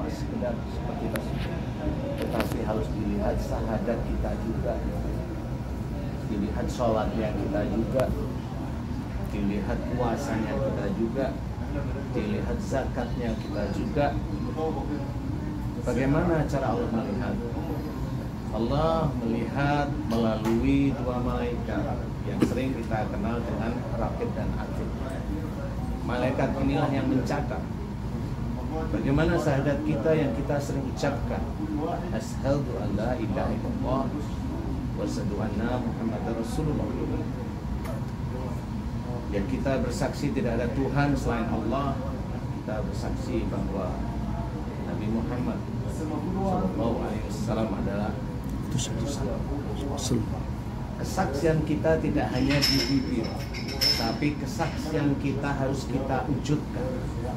cuma sekedar seperti tersebut, tetapi harus dilihat syahadat kita juga, dilihat sholatnya kita juga, dilihat puasanya kita juga, dilihat zakatnya kita juga. Bagaimana cara Allah melihat? Allah melihat melalui dua malaikat yang sering kita kenal dengan Raqib dan Atid. Malaikat inilah yang mencatat bagaimana syahadat kita yang kita sering ucapkan, asyhadu an la ilaha illallah wa asyhadu anna Muhammadar Rasulullah. Ya, kita bersaksi tidak ada Tuhan selain Allah. Kita bersaksi bahwa Nabi Muhammad sallallahu alaihi wasallam adalah utusan. Kesaksian kita tidak hanya di bibir, tapi kesaksian kita harus kita wujudkan.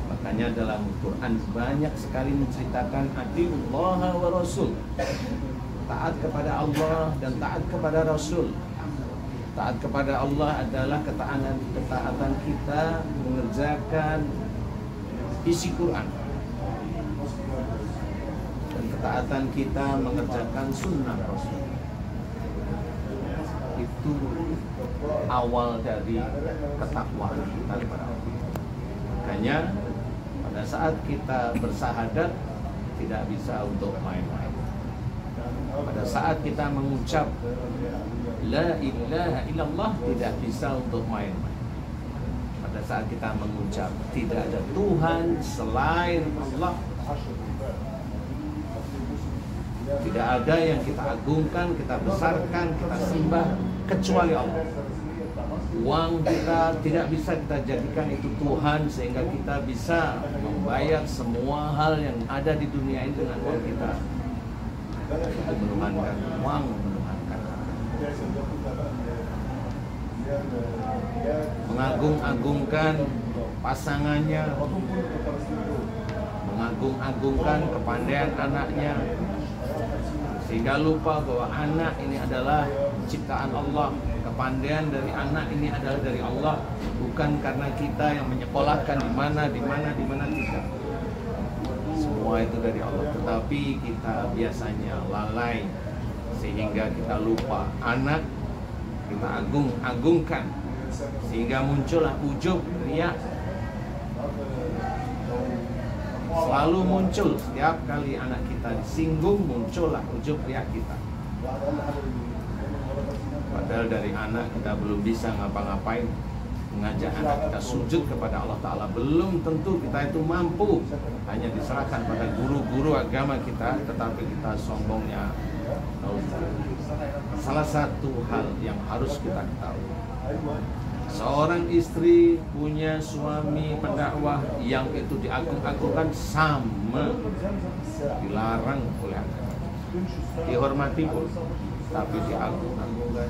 Makanya dalam Quran banyak sekali menceritakan atiullah wa rasul, taat kepada Allah dan taat kepada Rasul. Taat kepada Allah adalah ketaatan kita mengerjakan isi Quran, dan ketaatan kita mengerjakan sunnah Rasul. Itu awal dari ketakwaan kita kepada Allah. Makanya pada saat kita bersahadat tidak bisa untuk main-main. Pada saat kita mengucap la ilaha illallah tidak bisa untuk main-main. Pada saat kita mengucap tidak ada Tuhan selain Allah, tidak ada yang kita agungkan, kita besarkan, kita sembah kecuali Allah. Uang kita tidak bisa kita jadikan itu Tuhan sehingga kita bisa membayar semua hal yang ada di dunia ini dengan uang kita. Itu menuhankan uang, menuhankan mengagung-agungkan pasangannya, mengagung-agungkan kepandaian anaknya, sehingga lupa bahwa anak ini adalah ciptaan Allah. Kepandaian dari anak ini adalah dari Allah, bukan karena kita yang menyekolahkan di mana tidak. Semua itu dari Allah, tetapi kita biasanya lalai sehingga kita lupa anak kita agungkan, sehingga muncullah ujub, riya. Selalu muncul setiap kali anak kita disinggung, muncullah ujub, riya kita. Padahal dari anak kita belum bisa ngapa-ngapain. Mengajak anak kita sujud kepada Allah Ta'ala belum tentu kita itu mampu. Hanya diserahkan pada guru-guru agama kita, tetapi kita sombongnya. Salah satu hal yang harus kita ketahui, seorang istri punya suami pendakwah yang itu diagung-agungkan sama dilarang oleh agama. Dihormati pun, tapi diagung-agungkan.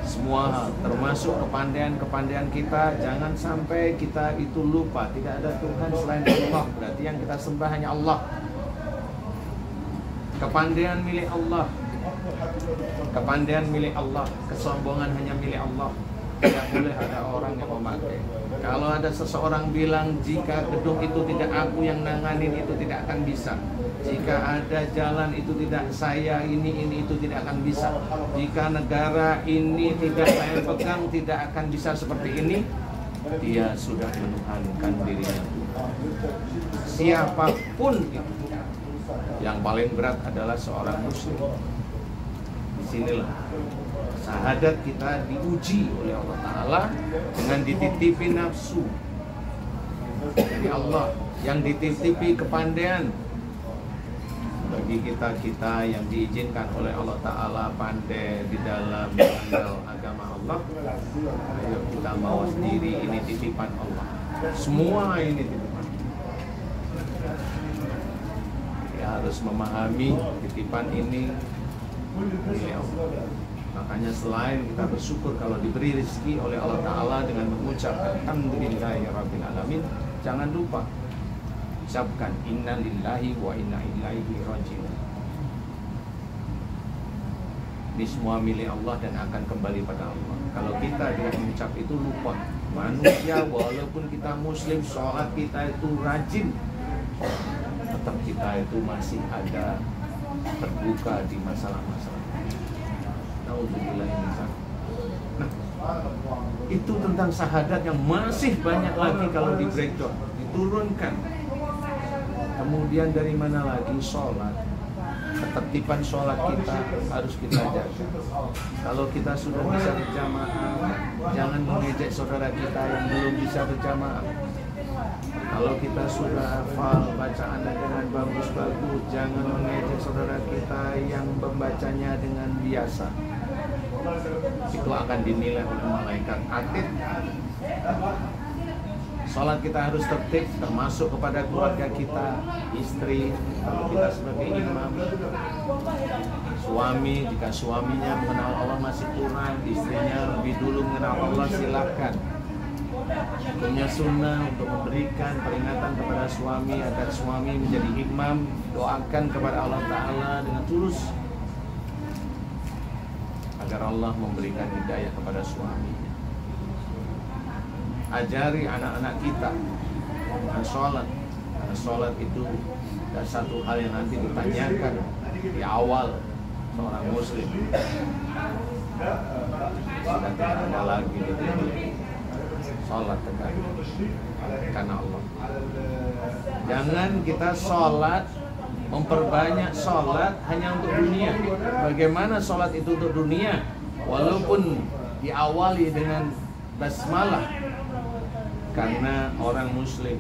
Semua hal, termasuk kepandaian kita, jangan sampai kita itu lupa tidak ada Tuhan selain Allah. Berarti yang kita sembah hanya Allah. Kepandaian milik Allah, kepandaian milik Allah, kesombongan hanya milik Allah. Tidak boleh ada orang yang memakai. Kalau ada seseorang bilang jika gedung itu tidak aku yang nanganin, itu tidak akan bisa. Jika ada jalan itu tidak saya, ini itu tidak akan bisa. Jika negara ini tidak saya pegang, tidak akan bisa seperti ini. Dia sudah menuhankan dirinya. Siapapun itu, yang paling berat adalah seorang muslim. Disinilah syahadat kita diuji oleh Allah Ta'ala dengan dititipi nafsu dari Allah, yang dititipi kepandaian. Bagi kita yang diizinkan oleh Allah Ta'ala pandai di dalam mengenal agama Allah, ayo kita mawas diri, ini titipan Allah. Semua ini titipan. Kita harus memahami titipan ini milik Allah. Makanya selain kita bersyukur kalau diberi rezeki oleh Allah Ta'ala dengan mengucap Alhamdulillahirrabbilalamin, jangan lupa ucapkan inna lillahi wa inna ilaihi raji'un. Ini semua milik Allah dan akan kembali pada Allah. Kalau kita dengan mengucap itu lupa manusia walaupun kita muslim, sholat kita itu rajin, tetap kita itu masih ada terbuka di masalah-masalah. Naudzubillah min dzalik. Nah, itu tentang syahadat yang masih banyak lagi kalau di breakdown, diturunkan. Kemudian dari mana lagi? Sholat. Ketertiban sholat kita harus kita jaga. Kalau kita sudah bisa berjamaah, jangan mengejek saudara kita yang belum bisa berjamaah. Kalau kita sudah hafal bacaannya dengan bagus-bagus, jangan mengejek saudara kita yang membacanya dengan biasa. Itu akan dinilai oleh malaikat atid. Sholat kita harus tertib, termasuk kepada keluarga kita, istri, kalau kita sebagai imam, suami, jika suaminya mengenal Allah masih kurang, istrinya lebih dulu mengenal Allah, silakan. Punya sunnah untuk memberikan peringatan kepada suami agar suami menjadi imam, doakan kepada Allah Ta'ala dengan tulus agar Allah memberikan hidayah kepada suami. Ajari anak-anak kita dengan sholat, karena sholat itu adalah satu hal yang nanti ditanyakan di awal seorang muslim. Sudah tidak ada lagi itu sholat tegak karena Allah. Jangan kita sholat, memperbanyak sholat hanya untuk dunia. Bagaimana sholat itu untuk dunia? Walaupun diawali dengan basmalah, karena orang muslim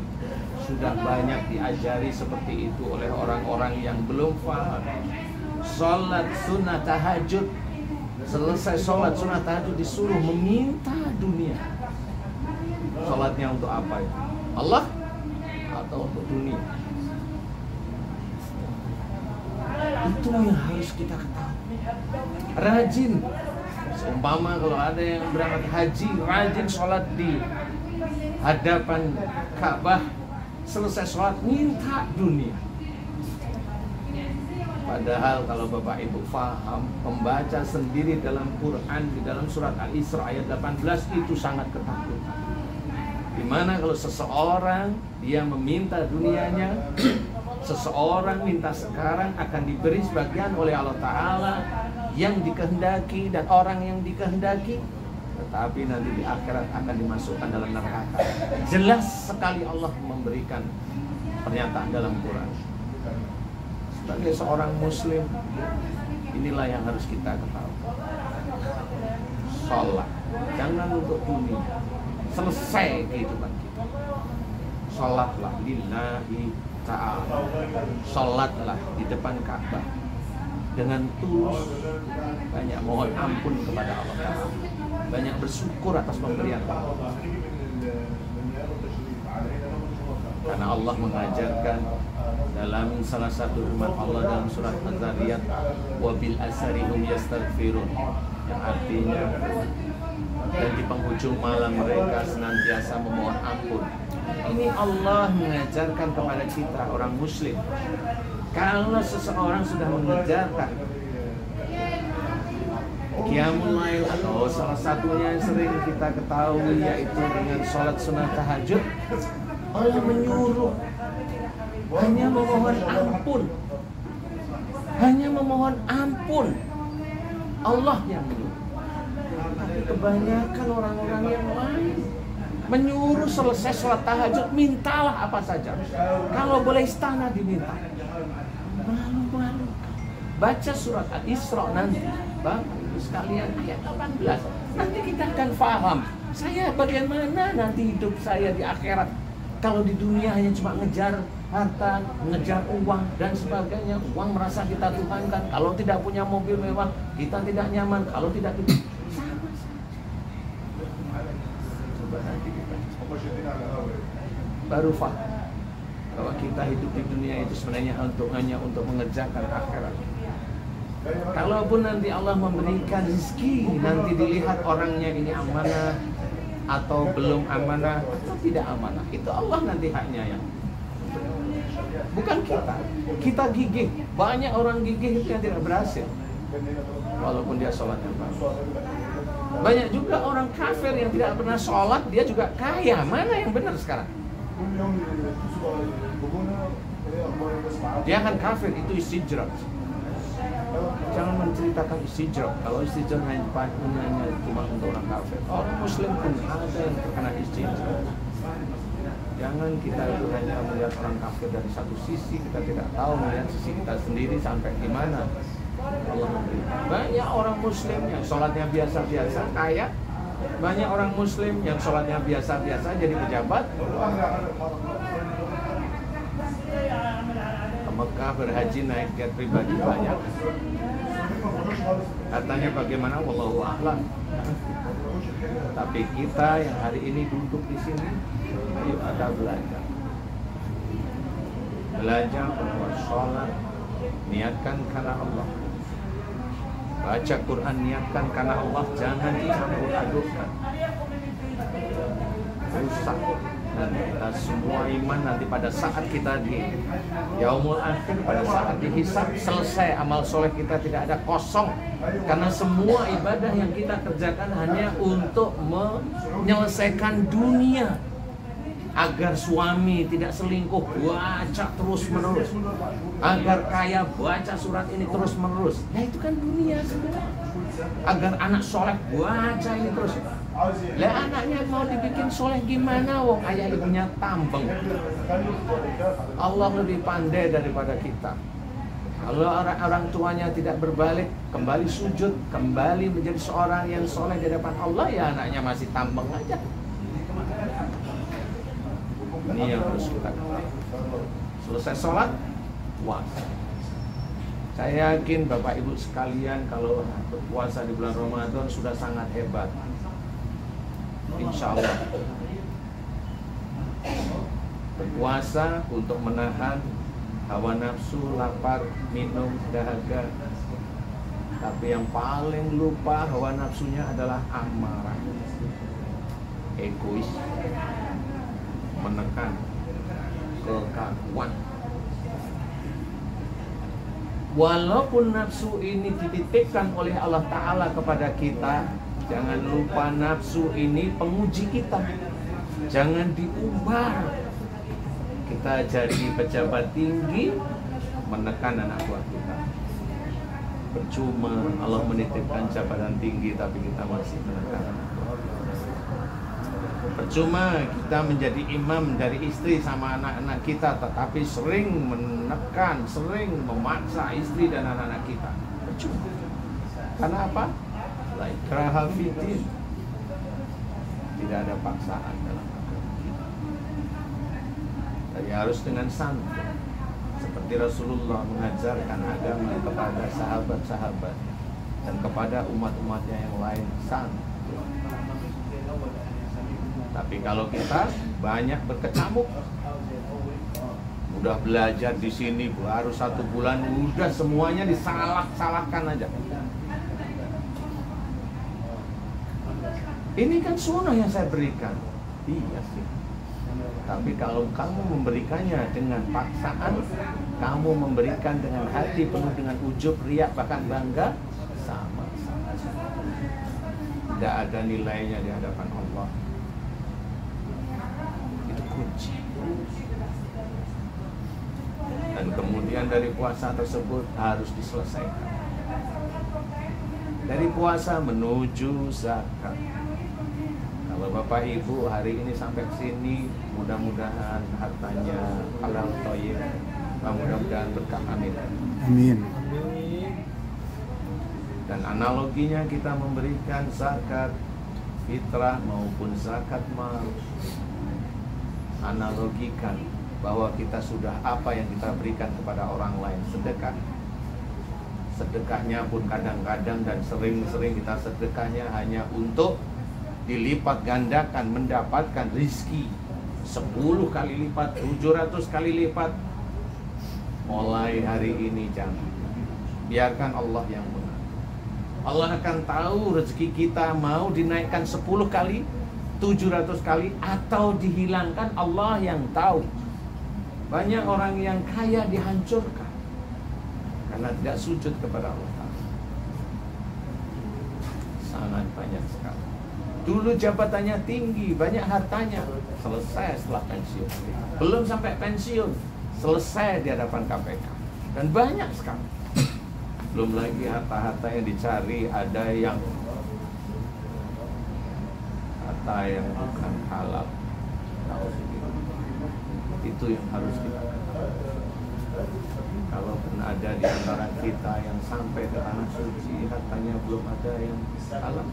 sudah banyak diajari seperti itu oleh orang-orang yang belum paham. Sholat sunnah tahajud, selesai sholat sunnah tahajud disuruh meminta dunia. Sholatnya untuk apa ya? Allah atau untuk dunia? Itu yang harus kita ketahui. Rajin. Seumpama kalau ada yang berangkat haji, rajin sholat di hadapan Ka'bah, selesai sholat minta dunia. Padahal kalau Bapak Ibu faham, membaca sendiri dalam Quran di dalam surat Al-Isra ayat 18 itu sangat ketakutan. Dimana kalau seseorang dia meminta dunianya, seseorang minta sekarang akan diberi sebagian oleh Allah Ta'ala yang dikehendaki dan orang yang dikehendaki, tetapi nanti di akhirat akan dimasukkan dalam neraka. Jelas sekali Allah memberikan pernyataan dalam Quran. Sebagai seorang muslim, inilah yang harus kita ketahui. Sholat, jangan untuk dunia. Selesai kehidupan kita. Sholatlah lillahi ta'ala. Sholatlah di depan Ka'bah dengan tulus, banyak mohon ampun kepada Allah Ta'ala, banyak bersyukur atas pemberian Allah. Karena Allah mengajarkan dalam salah satu firman Allah dalam surat Az-Zariyat, wabil asarihum yastaghfirun, yang artinya dan di penghujung malam mereka senantiasa memohon ampun. Ini Allah mengajarkan kepada kita orang muslim, kalau seseorang sudah mengerjakan Qiyamul Lail atau salah satunya yang sering kita ketahui yaitu dengan sholat sunnah tahajud, Allah menyuruh hanya memohon ampun, hanya memohon ampun. Allah yang menyuruh. Tapi kebanyakan orang-orang yang lain menyuruh selesai sholat tahajud mintalah apa saja. Kalau boleh istana diminta. Malu-malu. Baca surat Al-Isra nanti, Bapak Ibu sekalian, ayat 18. Nanti kita akan paham saya bagaimana nanti hidup saya di akhirat. Kalau di dunia hanya cuma ngejar harta, ngejar uang dan sebagainya, uang merasa kita tuhankan. Kalau tidak punya mobil mewah, kita tidak nyaman. Kalau tidak sama saja. Coba nanti kita baru paham bahwa kita hidup di dunia itu sebenarnya hanya untuk mengerjakan akhirat. Kalaupun nanti Allah memberikan rezeki, nanti dilihat orangnya ini amanah atau belum amanah atau tidak amanah. Itu Allah nanti haknya yang, bukan kita. Kita gigih. Banyak orang gigih itu yang tidak berhasil walaupun dia sholatnya bagus. Banyak juga orang kafir yang tidak pernah sholat, dia juga kaya. Mana yang benar sekarang? Dia kan kafir, itu istijrab. Jangan menceritakan istijrab. Kalau istijrab hanya cuma untuk orang kafir. Orang muslim pun ada yang terkena istijrab. Jangan kita itu hanya melihat orang kafir dari satu sisi. Kita tidak tahu melihat sisi kita sendiri sampai di mana Allah memberi. Banyak orang muslim yang sholatnya biasa-biasa kaya. Banyak orang muslim yang sholatnya biasa-biasa jadi pejabat. Ke Mekah berhaji naik jet pribadi banyak. Katanya bagaimana? Wallahu a'lam. Tapi kita yang hari ini duduk di sini, ayo kita belajar. Belajar bahwa sholat niatkan karena Allah. Baca Quran niatkan karena Allah, jangan dicampur adukkan. Rusak. Dan kita semua iman nanti pada saat kita di yaumul akhir, pada saat dihisab, selesai amal soleh kita tidak ada kosong. Karena semua ibadah yang kita kerjakan hanya untuk menyelesaikan dunia. Agar suami tidak selingkuh, baca terus menerus. Agar kaya, baca surat ini terus menerus. Ya itu kan dunia semua. Agar anak soleh, baca ini terus. Lah anaknya mau dibikin soleh gimana? Wong ayah ibunya tambeng. Allah lebih pandai daripada kita. Kalau orang tuanya tidak berbalik, kembali sujud, kembali menjadi seorang yang soleh di hadapan Allah, ya anaknya masih tambeng aja. Ini yang harus kita ketahui. Selesai sholat, puasa. Saya yakin Bapak Ibu sekalian kalau berpuasa di bulan Ramadan sudah sangat hebat. Insya Allah. Berpuasa untuk menahan hawa nafsu, lapar, minum, dahaga. Tapi yang paling lupa hawa nafsunya adalah amarah, egois, menekan kekakuan. Walaupun nafsu ini dititipkan oleh Allah Ta'ala kepada kita, jangan lupa nafsu ini penguji kita. Jangan diumbar. Kita jadi pejabat tinggi, menekan anak buah kita. Percuma Allah menitipkan jabatan tinggi, tapi kita masih menekan anak buah. Percuma kita menjadi imam dari istri sama anak-anak kita, tetapi sering menekan, sering memaksa istri dan anak-anak kita. Percuma. Karena apa? La ikraha fiddin. Tidak ada paksaan dalam agama kita. Jadi harus dengan santun. Seperti Rasulullah mengajarkan agama kepada sahabat-sahabat dan kepada umat-umatnya yang lain, santun. Tapi kalau kita banyak berkecamuk, udah belajar di sini baru 1 bulan, udah semuanya disalahkan aja. Ini kan sunnah yang saya berikan. Iya sih. Tapi kalau kamu memberikannya dengan paksaan, kamu memberikan dengan hati penuh dengan ujub, riak, bahkan bangga, sama. Tidak ada nilainya di hadapan Allah. Itu kunci. Dan kemudian dari puasa tersebut harus diselesaikan. Dari puasa menuju zakat. Kalau Bapak Ibu hari ini sampai sini, mudah-mudahan hartanya halal thayyib, mudah-mudahan berkah, amin. Amin. Dan analoginya kita memberikan zakat fitrah maupun zakat mal, analogikan bahwa kita sudah apa yang kita berikan kepada orang lain, sedekah. Sedekahnya pun kadang-kadang dan sering-sering kita sedekahnya hanya untuk dilipat gandakan, mendapatkan rizki 10 kali lipat, 700 kali lipat. Mulai hari ini jangan, biarkan Allah yang mengatur. Allah akan tahu rezeki kita mau dinaikkan 10 kali, 700 kali, atau dihilangkan, Allah yang tahu. Banyak orang yang kaya dihancurkan karena tidak sujud kepada Allah. sangat banyak sekali. Dulu jabatannya tinggi, banyak hartanya, selesai setelah pensiun. Belum sampai pensiun, selesai di hadapan KPK. Dan banyak sekali. Belum lagi harta-harta yang dicari, ada yang harta yang bukan halal. Itu yang harus kita ketahui. Kalaupun ada di antara kita yang sampai ke tanah suci, hartanya belum ada yang halal,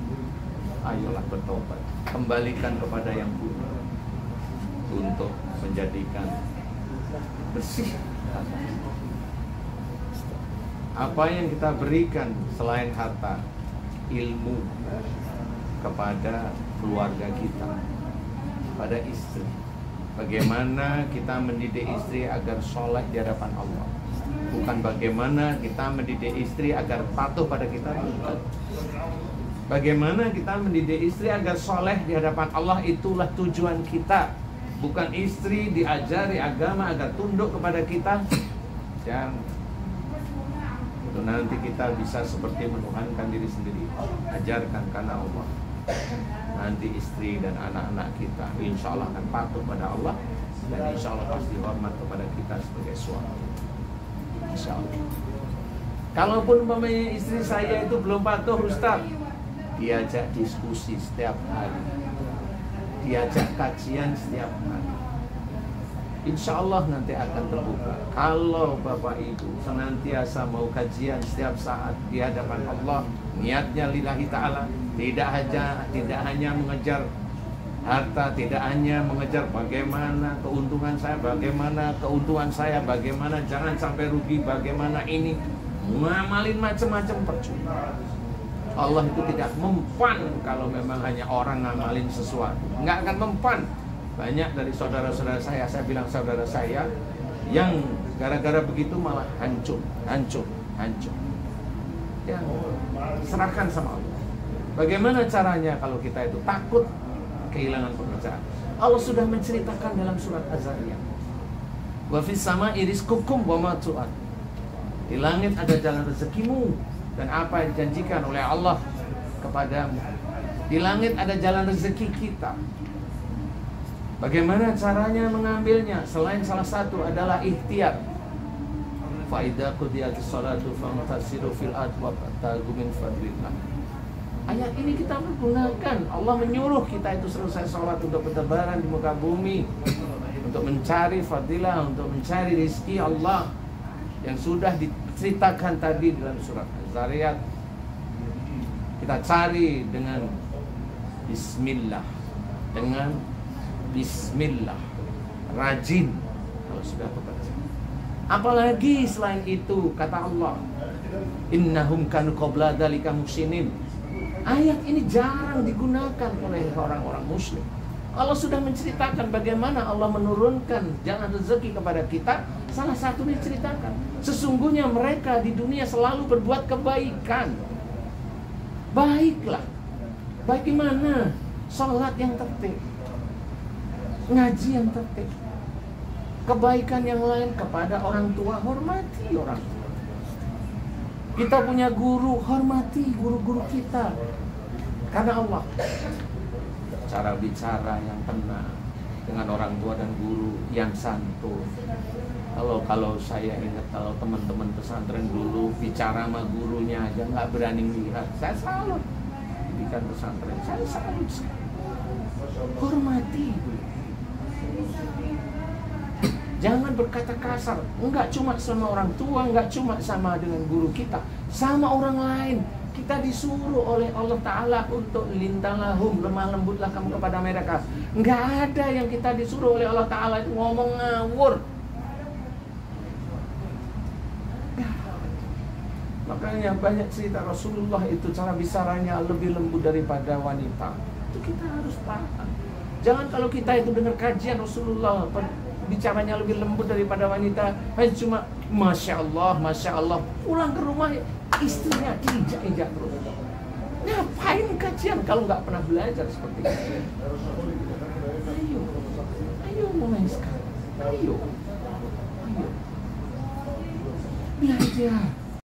ayolah bertobat, kembalikan kepada yang punya untuk menjadikan bersih. Apa yang kita berikan selain harta? Ilmu kepada keluarga kita, pada istri. Bagaimana kita mendidik istri agar soleh di hadapan Allah, bukan bagaimana kita mendidik istri agar patuh pada kita, bukan. Bagaimana kita mendidik istri agar soleh di hadapan Allah, itulah tujuan kita. Bukan istri diajari agama agar tunduk kepada kita. Jangan. Itu nanti kita bisa seperti menuhankan diri sendiri. Ajarkan karena Allah. Nanti istri dan anak-anak kita insya Allah akan patuh pada Allah, dan insya Allah pasti hormat kepada kita sebagai suami. Insya Allah. Kalaupun umpamanya istri saya itu belum patuh, Ustaz, diajak diskusi setiap hari, diajak kajian setiap hari, insya Allah nanti akan terbuka. Kalau Bapak Ibu senantiasa mau kajian setiap saat di hadapan Allah, niatnya lillahi ta'ala, tidak hanya mengejar harta, tidak hanya mengejar bagaimana keuntungan saya, bagaimana jangan sampai rugi, bagaimana ini, ngamalin macam-macam, percuma. Allah itu tidak mempan kalau memang hanya orang ngamalin sesuatu, nggak akan mempan. Banyak dari saudara-saudara saya bilang saudara saya, yang gara-gara begitu malah hancur. Yang serahkan sama Allah. Bagaimana caranya kalau kita itu takut kehilangan pekerjaan? Allah sudah menceritakan dalam surat Az-Zariyat. Wa fis sama'i rizqukum wa ma tu'ad. Di langit ada jalan rezekimu dan apa yang dijanjikan oleh Allah kepadamu. Di langit ada jalan rezeki kita. Bagaimana caranya mengambilnya? Selain salah satu adalah ikhtiar. Fa idza qudiyatis shalatu fantasiru fil ardh wabtaghu min fadlillah. Ayat ini kita menggunakan. Allah menyuruh kita itu selesai sholat untuk bertebaran di muka bumi, untuk mencari fadilah, untuk mencari rezeki Allah yang sudah diceritakan tadi dalam surat Az-Zariyat. Kita cari dengan Bismillah, rajin kalau sudah bekerja. Apalagi selain itu, kata Allah, innahum kanu qabla dzalika muhsinin. Ayat ini jarang digunakan oleh orang-orang muslim. Allah sudah menceritakan bagaimana Allah menurunkan jalan rezeki kepada kita. Salah satu diceritakan, sesungguhnya mereka di dunia selalu berbuat kebaikan. Baiklah. Bagaimana? Sholat yang tertib, ngaji yang tertib, kebaikan yang lain kepada orang tua, hormati orang tua. Kita punya guru, hormati guru-guru kita. Karena Allah. Cara bicara yang tenang dengan orang tua dan guru yang santun. Kalau saya ingat, kalau teman-teman pesantren dulu bicara sama gurunya aja nggak berani melihat, saya salut. Pendidikan pesantren, saya salut. Hormati. Jangan berkata kasar. Enggak cuma sama orang tua, enggak cuma sama dengan guru kita, sama orang lain. Kita disuruh oleh Allah Ta'ala untuk lintalahum, lemah lembutlah kamu kepada mereka. Enggak ada yang kita disuruh oleh Allah Ta'ala itu ngomong ngawur. Makanya banyak cerita Rasulullah itu cara bicaranya lebih lembut daripada wanita. Itu kita harus paham. Jangan kalau kita itu dengar kajian Rasulullah bicaranya lebih lembut daripada wanita, hanya cuma Masya Allah, pulang ke rumah istrinya injak-injak terus. Ngapain kajian kalau nggak pernah belajar seperti itu? Ayo mulai sekarang. Ayo belajar.